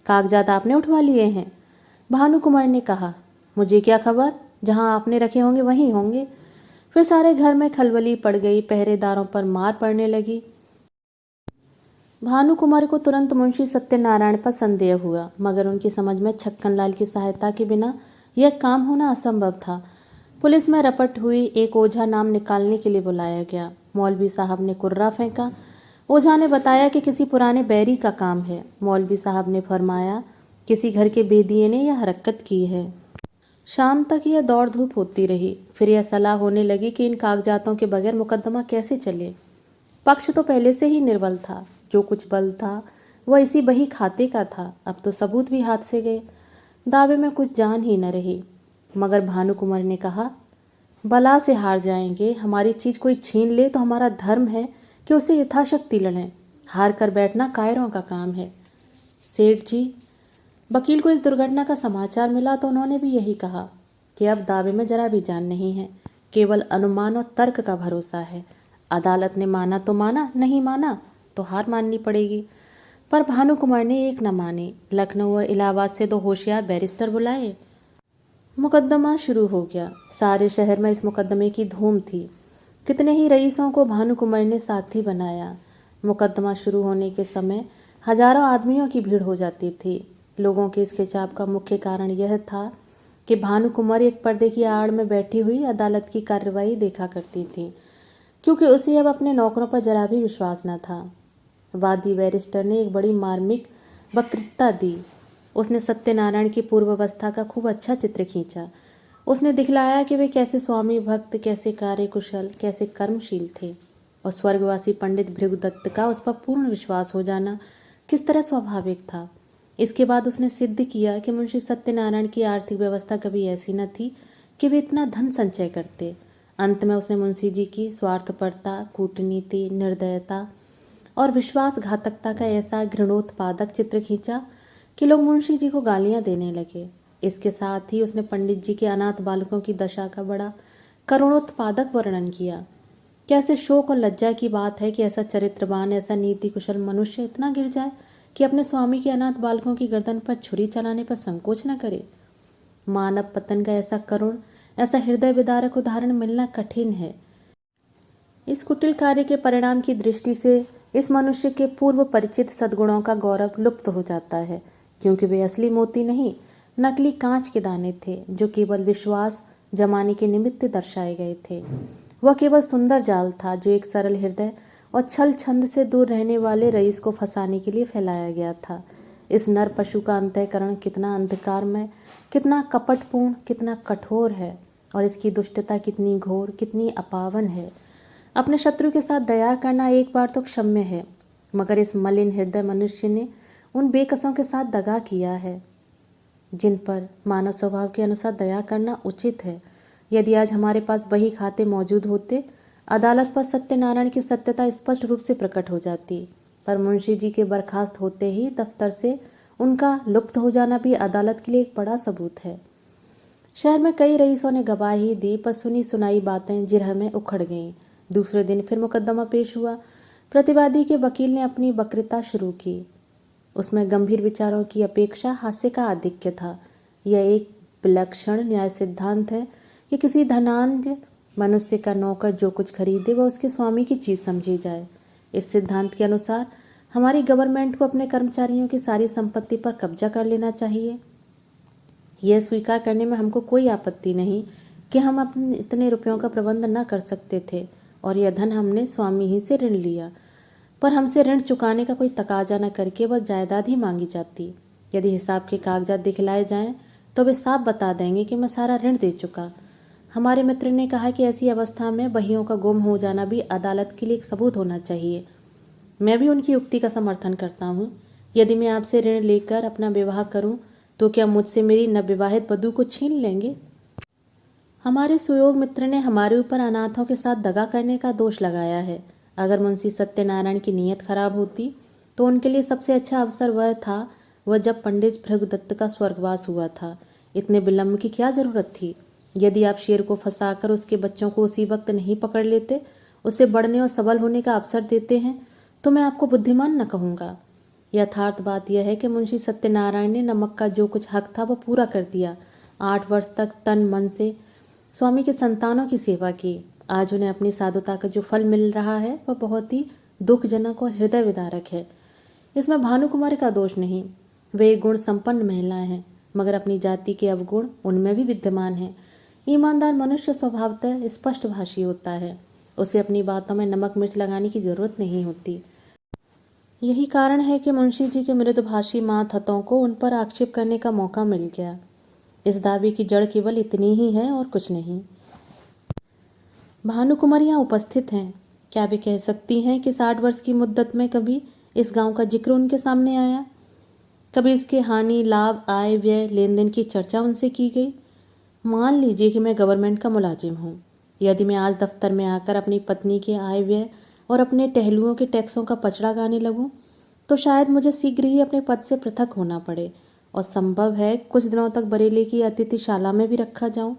कागजात आपने उठवा लिए हैं? भानु कुमार ने कहा, मुझे क्या खबर, जहां आपने रखे होंगे वहीं होंगे। फिर सारे घर में खलबली पड़ गई, पहरेदारों पर मार पड़ने लगी। भानु कुमार को तुरंत मुंशी सत्यनारायण पर संदेह हुआ, मगर उनकी समझ में छक्कनलाल की सहायता के बिना यह काम होना असंभव था। पुलिस में रपट हुई, एक ओझा नाम निकालने के लिए बुलाया गया। मौलवी साहब ने कुर्रा फेंका। ओझा ने बताया कि किसी पुराने बैरी का काम है। मौलवी साहब ने फरमाया, किसी घर के बेदिए ने यह हरकत की है। शाम तक यह दौड़ धूप होती रही। फिर यह सलाह होने लगी कि इन कागजातों के बगैर मुकदमा कैसे चले। पक्ष तो पहले से ही निर्बल था, जो कुछ बल था वह इसी बही खाते का था। अब तो सबूत भी हाथ से गए, दावे में कुछ जान ही न रही। मगर भानु कुमार ने कहा, बला से हार जाएंगे, हमारी चीज कोई छीन ले तो हमारा धर्म है कि उसे यथाशक्ति लड़ें। हार कर बैठना कायरों का काम है। सेठ जी, वकील को इस दुर्घटना का समाचार मिला तो उन्होंने भी यही कहा कि अब दावे में जरा भी जान नहीं है, केवल अनुमान और तर्क का भरोसा है। अदालत ने माना तो माना, नहीं माना तो हार माननी पड़ेगी। पर भानु कुमार ने एक न माने। लखनऊ और इलाहाबाद से 2 होशियार बैरिस्टर बुलाए। मुकदमा शुरू हो गया। सारे शहर में इस मुकदमे की धूम थी। कितने ही रईसों को भानु कुमार ने साथी बनाया। मुकदमा शुरू होने के समय हजारों आदमियों की भीड़ हो जाती थी। लोगों के इस खिंचाव का मुख्य कारण यह था कि भानु कुमार एक पर्दे की आड़ में बैठी हुई अदालत की कार्रवाई देखा करती थी, क्योंकि उसे अब अपने नौकरों पर जरा भी विश्वास न था। वादी बैरिस्टर ने एक बड़ी मार्मिक वक्तृता दी। उसने सत्यनारायण की पूर्वावस्था का खूब अच्छा चित्र खींचा। उसने दिखलाया कि वे कैसे स्वामी भक्त, कैसे कार्यकुशल, कैसे कर्मशील थे, और स्वर्गवासी पंडित भृगुदत्त का उस पर पूर्ण विश्वास हो जाना किस तरह स्वाभाविक था। इसके बाद उसने सिद्ध किया कि मुंशी सत्यनारायण की आर्थिक व्यवस्था कभी ऐसी न थी कि वे इतना धन संचय करते। अंत में उसने मुंशी जी की स्वार्थपरता, कूटनीति, निर्दयता और विश्वासघातकता का ऐसा घृणोत्पादक चित्र खींचा कि लोग मुंशी जी को गालियां देने लगे। इसके साथ ही उसने पंडित जी के अनाथ बालकों की दशा का बड़ा करुणोत्पादक वर्णन किया। कैसे शोक और लज्जा की बात है कि ऐसा चरित्रवान, ऐसा नीति कुशल मनुष्य इतना गिर जाए कि अपने स्वामी के अनाथ बालकों की गर्दन पर छुरी चलाने पर संकोच न करे। मानव पतन का ऐसा करुण, ऐसा हृदय विदारक उदाहरण मिलना कठिन है। इस कुटिल कार्य के परिणाम की दृष्टि से इस मनुष्य के पूर्व परिचित सद्गुणों का गौरव लुप्त हो जाता है, क्योंकि वे असली मोती नहीं, नकली कांच के दाने थे, जो केवल विश्वास जमाने के निमित्त दर्शाए गए थे। वह केवल सुंदर जाल था जो एक सरल हृदय और छल छंद से दूर रहने वाले रईस को फंसाने के लिए फैलाया गया था। इस नर पशु का अंतःकरण कितना अंधकारमय, कितना कपटपूर्ण, कितना कठोर है, और इसकी दुष्टता कितनी घोर, कितनी अपावन है। अपने शत्रु के साथ दया करना एक बार तो क्षम्य है, मगर इस मलिन हृदय मनुष्य ने उन बेकसों के साथ दगा किया है। जिन पर मानव स्वभाव के अनुसार दया करना उचित है। यदि आज हमारे पास बही खाते मौजूद होते, अदालत पर सत्यनारायण की सत्यता स्पष्ट रूप से प्रकट हो जाती, पर मुंशी जी के बर्खास्त होते ही दफ्तर से उनका लुप्त हो जाना भी अदालत के लिए एक बड़ा सबूत है। शहर में कई रईसों ने गवाही दी, पर सुनी सुनाई बातें जिरह में उखड़ गईं। दूसरे दिन फिर मुकदमा पेश हुआ। प्रतिवादी के वकील ने अपनी वक्तृता शुरू की। उसमें गंभीर विचारों की अपेक्षा हास्य का आधिक्य था। यह एक विलक्षण न्याय सिद्धांत है कि किसी धनाढ्य मनुष्य का नौकर जो कुछ खरीदे वह उसके स्वामी की चीज समझी जाए। इस सिद्धांत के अनुसार हमारी गवर्नमेंट को अपने कर्मचारियों की सारी संपत्ति पर कब्जा कर लेना चाहिए। यह स्वीकार करने में हमको कोई आपत्ति नहीं कि हम अपने इतने रुपयों का प्रबंध न कर सकते थे और यह धन हमने स्वामी ही से ऋण लिया, पर हमसे ऋण चुकाने का कोई तकाजा न करके वह जायदाद ही मांगी जाती। यदि हिसाब के कागजात दिखलाए जाएं तो वे साफ बता देंगे कि मैं सारा ऋण दे चुका। हमारे मित्र ने कहा कि ऐसी अवस्था में बहियों का गुम हो जाना भी अदालत के लिए एक सबूत होना चाहिए। मैं भी उनकी युक्ति का समर्थन करता हूँ। यदि मैं आपसे ऋण लेकर अपना विवाह करूँ तो क्या मुझसे मेरी नवविवाहित वधू को छीन लेंगे? हमारे सुयोग मित्र ने हमारे ऊपर अनाथों के साथ दगा करने का दोष लगाया है। अगर मुंशी सत्यनारायण की नीयत खराब होती तो उनके लिए सबसे अच्छा अवसर वह जब पंडित भृगुदत्त का स्वर्गवास हुआ था। इतने विलंब की क्या जरूरत थी? यदि आप शेर को फंसाकर उसके बच्चों को उसी वक्त नहीं पकड़ लेते, उसे बढ़ने और सबल होने का अवसर देते हैं, तो मैं आपको बुद्धिमान न कहूँगा। यथार्थ बात यह है कि मुंशी सत्यनारायण ने नमक का जो कुछ हक था वह पूरा कर दिया। 8 वर्ष तक तन मन से स्वामी के संतानों की सेवा की। आज उन्हें अपनी साधुता का जो फल मिल रहा है वह बहुत ही दुखजनक और हृदय विदारक है। इसमें भानुकुमारी का दोष नहीं। वे एक गुण संपन्न महिलाएं हैं, मगर अपनी जाति के अवगुण उनमें भी विद्यमान हैं। ईमानदार मनुष्य स्वभावतः स्पष्टभाषी होता है। उसे अपनी बातों में नमक मिर्च लगाने की जरूरत नहीं होती। यही कारण है कि मुंशी जी के मृदुभाषी मातहतों को उन पर आक्षेप करने का मौका मिल गया। इस दावे की जड़ केवल इतनी ही है और कुछ नहीं। भानुकुमारी यहाँ उपस्थित हैं। क्या वे कह सकती हैं कि 60 वर्ष की मुद्दत में कभी इस गांव का जिक्र उनके सामने आया? कभी इसके हानि लाभ आय व्यय लेन देन की चर्चा उनसे की गई? मान लीजिए कि मैं गवर्नमेंट का मुलाजिम हूँ। यदि मैं आज दफ्तर में आकर अपनी पत्नी के आय व्यय और अपने टहलुओं के टैक्सों का पचड़ा गाने लगूं, तो शायद मुझे शीघ्र ही अपने पद से पृथक होना पड़े और संभव है कुछ दिनों तक बरेली की अतिथिशाला में भी रखा जाऊं।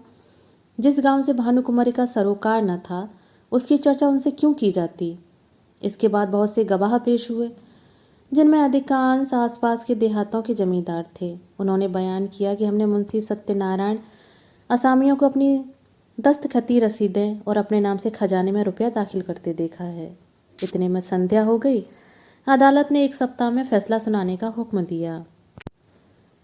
जिस गांव से भानुकुमारी का सरोकार न था, उसकी चर्चा उनसे क्यों की जाती? इसके बाद बहुत से गवाह पेश हुए, जिनमें अधिकांश आसपास के देहातों के जमींदार थे। उन्होंने बयान किया कि हमने मुंशी सत्यनारायण असामियों को अपनी दस्तखती रसीदें और अपने नाम से खजाने में रुपया दाखिल करते देखा है। इतने में संध्या हो गई। अदालत ने 1 सप्ताह में फैसला सुनाने का हुक्म दिया।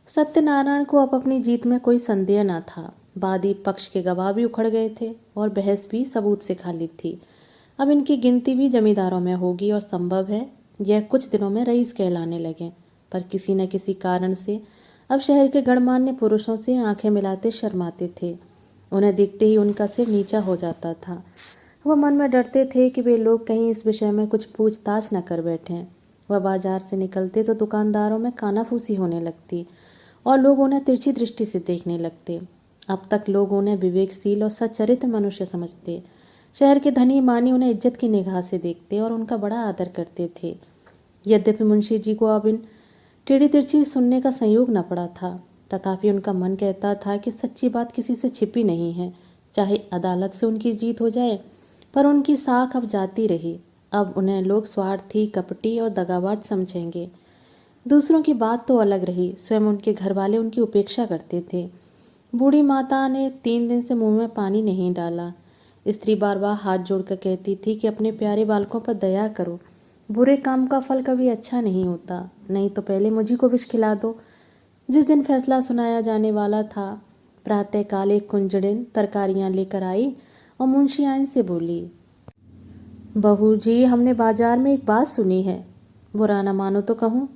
सत्यनारायण को अब अपनी जीत में कोई संदेह न था। वादी पक्ष के गवाह भी उखड़ गए थे और बहस भी सबूत से खाली थी। अब इनकी गिनती भी जमींदारों में होगी और संभव है यह कुछ दिनों में रईस कहलाने लगे। पर किसी न किसी कारण से अब शहर के गणमान्य पुरुषों से आंखें मिलाते शर्माते थे। उन्हें देखते ही उनका सिर नीचा हो जाता था। वह मन में डरते थे कि वे लोग कहीं इस विषय में कुछ पूछताछ न कर बैठें। वह बाजार से निकलते तो दुकानदारों में कानाफूसी होने लगती और लोग उन्हें तिरछी दृष्टि से देखने लगते। अब तक लोग उन्हें विवेकशील और सच्चरित्र मनुष्य समझते। शहर के धनी मानी उन्हें इज्जत की निगाह से देखते और उनका बड़ा आदर करते थे। यद्यपि मुंशी जी को अब इन टेढ़ी तिरछी सुनने का संयोग न पड़ा था, तथापि उनका मन कहता था कि सच्ची बात किसी से छिपी नहीं है। चाहे अदालत से उनकी जीत हो जाए, पर उनकी साख अब जाती रही। अब उन्हें लोग स्वार्थी, कपटी और दगाबाज समझेंगे। दूसरों की बात तो अलग रही, स्वयं उनके घर वाले उनकी उपेक्षा करते थे। बूढ़ी माता ने 3 दिन से मुंह में पानी नहीं डाला। स्त्री बार बार हाथ जोड़कर कहती थी कि अपने प्यारे बालकों पर दया करो। बुरे काम का फल कभी अच्छा नहीं होता, नहीं तो पहले मुझी को विष खिला दो। जिस दिन फैसला सुनाया जाने वाला था, प्रातःकाल एक कुंजड़िन तरकारियां लेकर आई और मुंशी आइन से बोली, बहू जी, हमने बाजार में एक बात सुनी है, बुरा न मानो तो कहूँ।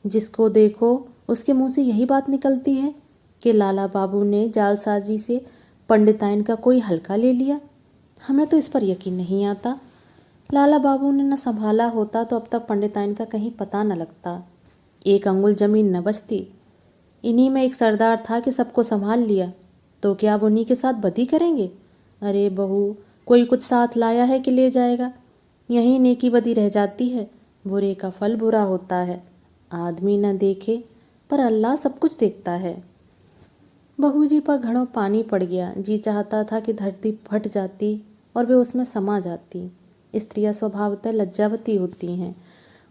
जिसको देखो उसके मुंह से यही बात निकलती है कि लाला बाबू ने जालसाजी से पंडिताइन का कोई हल्का ले लिया। हमें तो इस पर यकीन नहीं आता। लाला बाबू ने न संभाला होता तो अब तक पंडिताइन का कहीं पता न लगता, 1 अंगुल जमीन न बचती। इन्हीं में एक सरदार था कि सबको संभाल लिया, तो क्या अब उन्हीं के साथ बदी करेंगे? अरे बहू, कोई कुछ साथ लाया है कि ले जाएगा? यहीं नेकी बदी रह जाती है। बुरे का फल बुरा होता है। आदमी न देखे पर अल्लाह सब कुछ देखता है। बहू जी पर घड़ों पानी पड़ गया। जी चाहता था कि धरती फट जाती और वे उसमें समा जाती। स्त्रियां स्वभावतः लज्जावती होती हैं।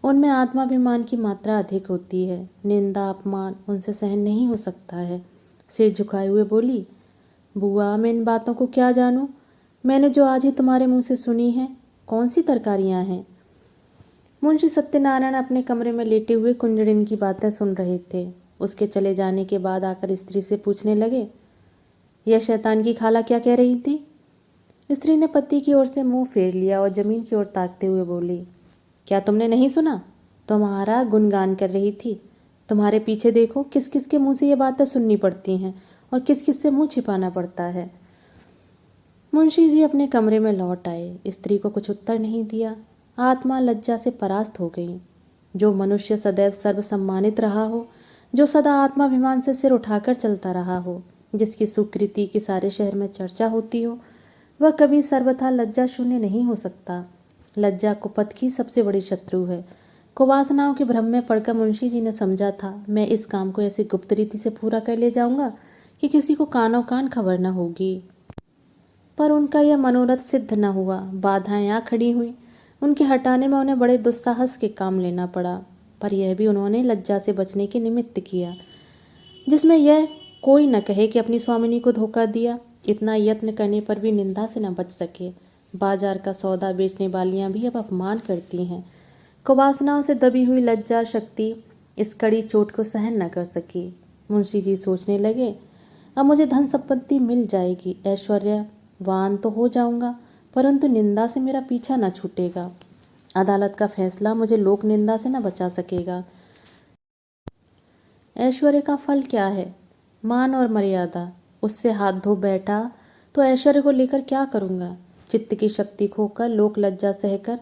उनमें आत्माभिमान की मात्रा अधिक होती है। निंदा अपमान उनसे सहन नहीं हो सकता है। सिर झुकाए हुए बोली, बुआ, मैं इन बातों को क्या जानूं? मैंने जो आज ही तुम्हारे मुंह से सुनी है, कौन सी तरकारियां हैं? मुंशी सत्यनारायण अपने कमरे में लेटे हुए कुंजड़िन की बातें सुन रहे थे। उसके चले जाने के बाद आकर स्त्री से पूछने लगे, यह शैतान की खाला क्या कह रही थी? स्त्री ने पति की ओर से मुंह फेर लिया और जमीन की ओर ताकते हुए बोली, क्या तुमने नहीं सुना? तुम्हारा गुणगान कर रही थी। तुम्हारे पीछे देखो, किस किस के मुंह से ये बातें सुननी पड़ती हैं और किस किस से मुंह छिपाना पड़ता है। मुंशी जी अपने कमरे में लौट आए। स्त्री को कुछ उत्तर नहीं दिया। आत्मा लज्जा से परास्त हो गई। जो मनुष्य सदैव सर्वसम्मानित रहा हो, जो सदा आत्माभिमान से सिर उठाकर चलता रहा हो, जिसकी सुकृति की सारे शहर में चर्चा होती हो, वह कभी सर्वथा लज्जा शून्य नहीं हो सकता। लज्जा कुपथ की सबसे बड़ी शत्रु है। कुवासनाओं के भ्रम में पड़कर मुंशी जी ने समझा था, मैं इस काम को ऐसी गुप्त रीति से पूरा कर ले जाऊंगा कि किसी को कानों कान खबर न होगी। पर उनका यह मनोरथ सिद्ध न हुआ। बाधाएं आ खड़ी हुई। उनके हटाने में उन्हें बड़े दुस्साहस के काम लेना पड़ा। पर यह भी उन्होंने लज्जा से बचने के निमित्त किया, जिसमें यह कोई न कहे कि अपनी स्वामिनी को धोखा दिया। इतना यत्न करने पर भी निंदा से न बच सके। बाजार का सौदा बेचने वालियां भी अब अपमान करती हैं। कुवासनाओं से दबी हुई लज्जा शक्ति इस कड़ी चोट को सहन न कर सकी। मुंशी जी सोचने लगे, अब मुझे धन संपत्ति मिल जाएगी, ऐश्वर्यवान तो हो जाऊंगा, परंतु निंदा से मेरा पीछा न छूटेगा। अदालत का फैसला मुझे लोक निंदा से न बचा सकेगा। ऐश्वर्य का फल क्या है? मान और मर्यादा। उससे हाथ धो बैठा तो ऐश्वर्य को लेकर क्या करूंगा? चित्त की शक्ति खोकर, लोक लज्जा सहकर,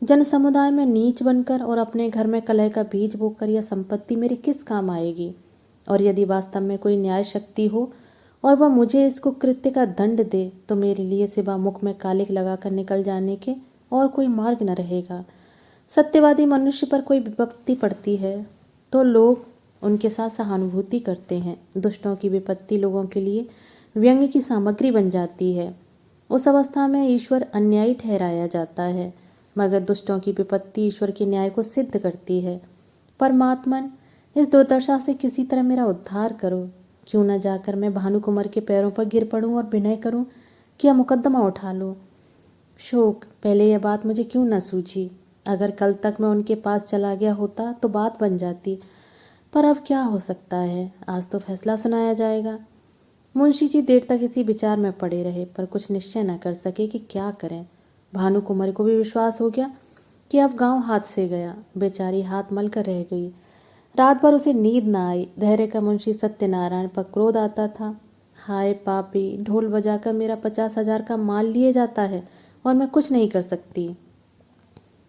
जन समुदाय में नीच बनकर और अपने घर में कलह का बीज बोकर यह संपत्ति मेरे किस काम आएगी? और यदि वास्तव में कोई न्याय शक्ति हो और वह मुझे इस कुकृत्य का दंड दे, तो मेरे लिए सिवा मुख में कालिक लगाकर निकल जाने के और कोई मार्ग न रहेगा। सत्यवादी मनुष्य पर कोई विपत्ति पड़ती है तो लोग उनके साथ सहानुभूति करते हैं। दुष्टों की विपत्ति लोगों के लिए व्यंग्य की सामग्री बन जाती है। उस अवस्था में ईश्वर अन्यायी ठहराया जाता है, मगर दुष्टों की विपत्ति ईश्वर के न्याय को सिद्ध करती है। परमात्मन, इस दुर्दशा से किसी तरह मेरा उद्धार करो। क्यों न जाकर मैं भानुकुमार के पैरों पर गिर पड़ूं और विनय करूं कि यह मुकदमा उठा लो। शोक, पहले यह बात मुझे क्यों न सूझी? अगर कल तक मैं उनके पास चला गया होता तो बात बन जाती, पर अब क्या हो सकता है? आज तो फैसला सुनाया जाएगा। मुंशी जी देर तक इसी विचार में पड़े रहे, पर कुछ निश्चय न कर सके कि क्या करें। भानुकुमारी को भी विश्वास हो गया कि अब गांव हाथ से गया। बेचारी हाथ मल कर रह गई। रात भर उसे नींद न आई। धैर्य का मुंशी सत्यनारायण पर क्रोध आता था। हाय पापी, ढोल बजाकर मेरा 50,000 का माल लिए जाता है और मैं कुछ नहीं कर सकती।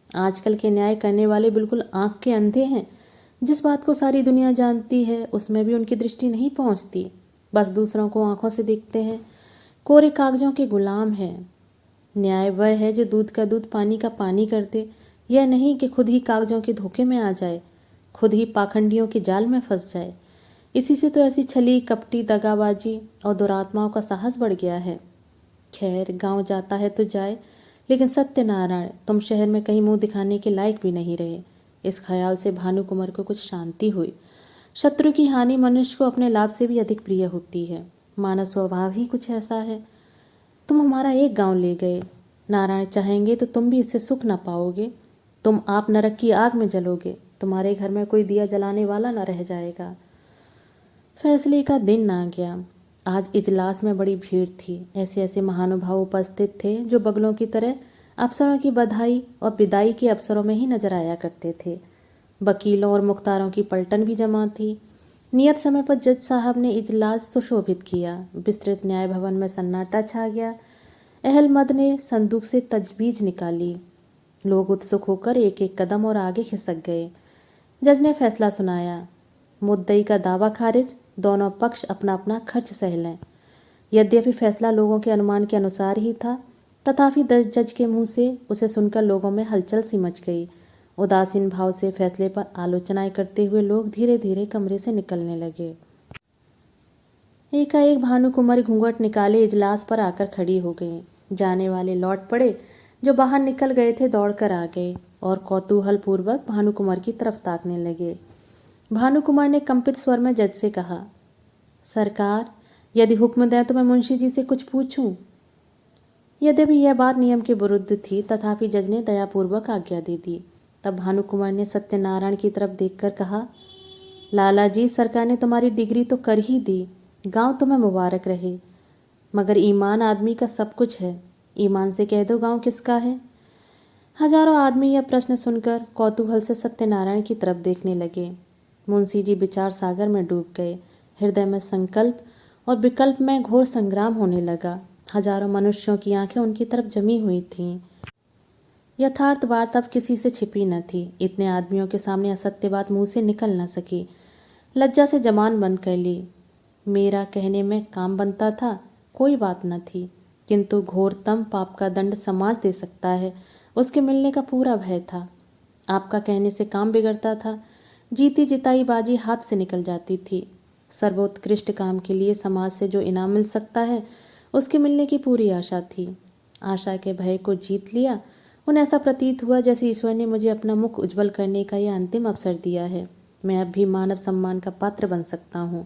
आजकल के न्याय करने वाले बिल्कुल आंख के अंधे हैं। जिस बात को सारी दुनिया जानती है उसमें भी उनकी दृष्टि नहीं पहुंचती। बस दूसरों को आंखों से देखते हैं। कोरे कागजों के गुलाम हैं। न्याय वह है जो दूध का दूध पानी का पानी कर दे, यह नहीं कि खुद ही कागजों के धोखे में आ जाए, खुद ही पाखंडियों के जाल में फंस जाए। इसी से तो ऐसी छली कपटी दगाबाजी और दुरात्माओं का साहस बढ़ गया है। खैर, गांव जाता है तो जाए, लेकिन सत्यनारायण, तुम शहर में कहीं मुंह दिखाने के लायक भी नहीं रहे। इस ख्याल से भानुकुमार को कुछ शांति हुई। शत्रु की हानि मनुष्य को अपने लाभ से भी अधिक प्रिय होती है। मानव स्वभाव ही कुछ ऐसा है। तुम हमारा एक गांव ले गए। नारायण चाहेंगे तो तुम भी इससे सुख न पाओगे। तुम आप नरक की आग में जलोगे। तुम्हारे घर में कोई दिया जलाने वाला न रह जाएगा। फैसले का दिन आ गया। आज इजलास में बड़ी भीड़ थी। ऐसे ऐसे महानुभाव उपस्थित थे जो बगलों की तरह अफसरों की बधाई और विदाई के अवसरों में ही नजर आया करते थे। वकीलों और मुख्तारों की पलटन भी जमा थी। नियत समय पर जज साहब ने इजलास सुशोभित किया। विस्तृत न्याय भवन में सन्नाटा छा गया। अहलमद ने संदूक से तजवीज निकाली। लोग उत्सुक होकर एक एक कदम और आगे खिसक गए। जज ने फैसला सुनाया। मुद्दई का दावा खारिज, दोनों पक्ष अपना अपना खर्च सह लें। यद्यपि फैसला लोगों के अनुमान के अनुसार ही था, तथापि जज के मुंह से उसे सुनकर लोगों में हलचल सी मच गई। उदासीन भाव से फैसले पर आलोचनाएं करते हुए लोग धीरे धीरे कमरे से निकलने लगे। एकाएक भानुकुमारी घूंघट निकाले इजलास पर आकर खड़ी हो गई। जाने वाले लौट पड़े, जो बाहर निकल गए थे दौड़कर आ गए और कौतूहल पूर्वक भानुकुमार की तरफ ताकने लगे। भानुकुमार ने कंपित स्वर में जज से कहा, सरकार, यदि हुक्म दें तो मैं मुंशी जी से कुछ पूछूं। यद्यपि यह बात नियम के विरुद्ध थी, तथापि जज ने दयापूर्वक आज्ञा दे दी। तब भानुकुमार ने सत्यनारायण की तरफ देखकर कहा, लाला जी, सरकार ने तुम्हारी डिग्री तो कर ही दी, गांव तुम्हें मुबारक रहे, मगर ईमान आदमी का सब कुछ है। ईमान से कह दो गांव किसका है। हजारों आदमी यह प्रश्न सुनकर कौतूहल से सत्यनारायण की तरफ देखने लगे। मुंशी जी विचार सागर में डूब गए। हृदय में संकल्प और विकल्प में घोर संग्राम होने लगा। हजारों मनुष्यों की आंखें उनकी तरफ जमी हुई थीं। यथार्थ बात अब किसी से छिपी न थी। इतने आदमियों के सामने असत्य बात मुंह से निकल न सकी। लज्जा से जबान बंद कर ली। मेरा कहने में काम बनता था, कोई बात न थी, किंतु घोरतम पाप का दंड समाज दे सकता है, उसके मिलने का पूरा भय था। आपका कहने से काम बिगड़ता था, जीती जिताई बाजी हाथ से निकल जाती थी। सर्वोत्कृष्ट काम के लिए समाज से जो इनाम मिल सकता है, उसके मिलने की पूरी आशा थी। आशा के भय को जीत लिया। उन्हें ऐसा प्रतीत हुआ जैसे ईश्वर ने मुझे अपना मुख उज्जवल करने का यह अंतिम अवसर दिया है। मैं अब भी मानव सम्मान का पात्र बन सकता हूँ,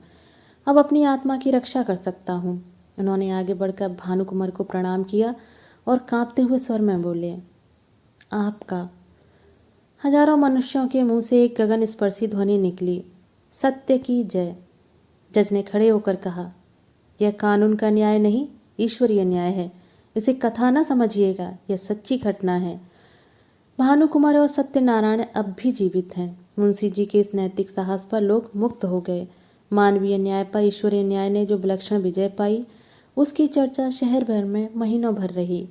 अब अपनी आत्मा की रक्षा कर सकता हूँ। उन्होंने आगे बढ़कर भानुकुमार को प्रणाम किया और कांपते हुए स्वर में बोले, आपका। हजारों मनुष्यों के मुंह से एक गगन स्पर्शी ध्वनि निकली, सत्य की जय। जज ने खड़े होकर कहा, यह कानून का न्याय नहीं, ईश्वरीय न्याय है। इसे कथा न समझिएगा, यह सच्ची घटना है। भानुकुमार और सत्यनारायण अब भी जीवित हैं। मुंशी जी के इस नैतिक साहस पर लोग मुक्त हो गए। मानवीय न्याय पर ईश्वरीय न्याय ने जो विलक्षण विजय पाई, उसकी चर्चा शहर भर में महीनों भर रही।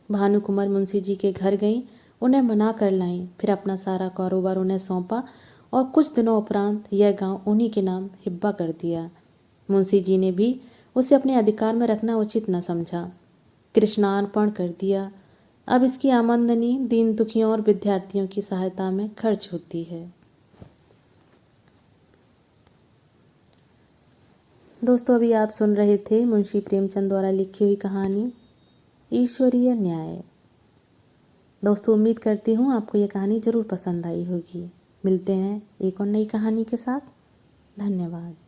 भानुकुमार मुंशी जी के घर गईं, उन्हें मना कर लाईं, फिर अपना सारा कारोबार उन्हें सौंपा और कुछ दिनों उपरांत यह गांव उन्हीं के नाम हिब्बा कर दिया। मुंशी जी ने भी उसे अपने अधिकार में रखना उचित न समझा, कृष्णार्पण कर दिया। अब इसकी आमदनी दीन दुखियों और विद्यार्थियों की सहायता में खर्च होती है। दोस्तों, अभी आप सुन रहे थे मुंशी प्रेमचंद द्वारा लिखी हुई कहानी ईश्वरीय न्याय। दोस्तों, उम्मीद करती हूँ आपको यह कहानी ज़रूर पसंद आई होगी। मिलते हैं एक और नई कहानी के साथ। धन्यवाद।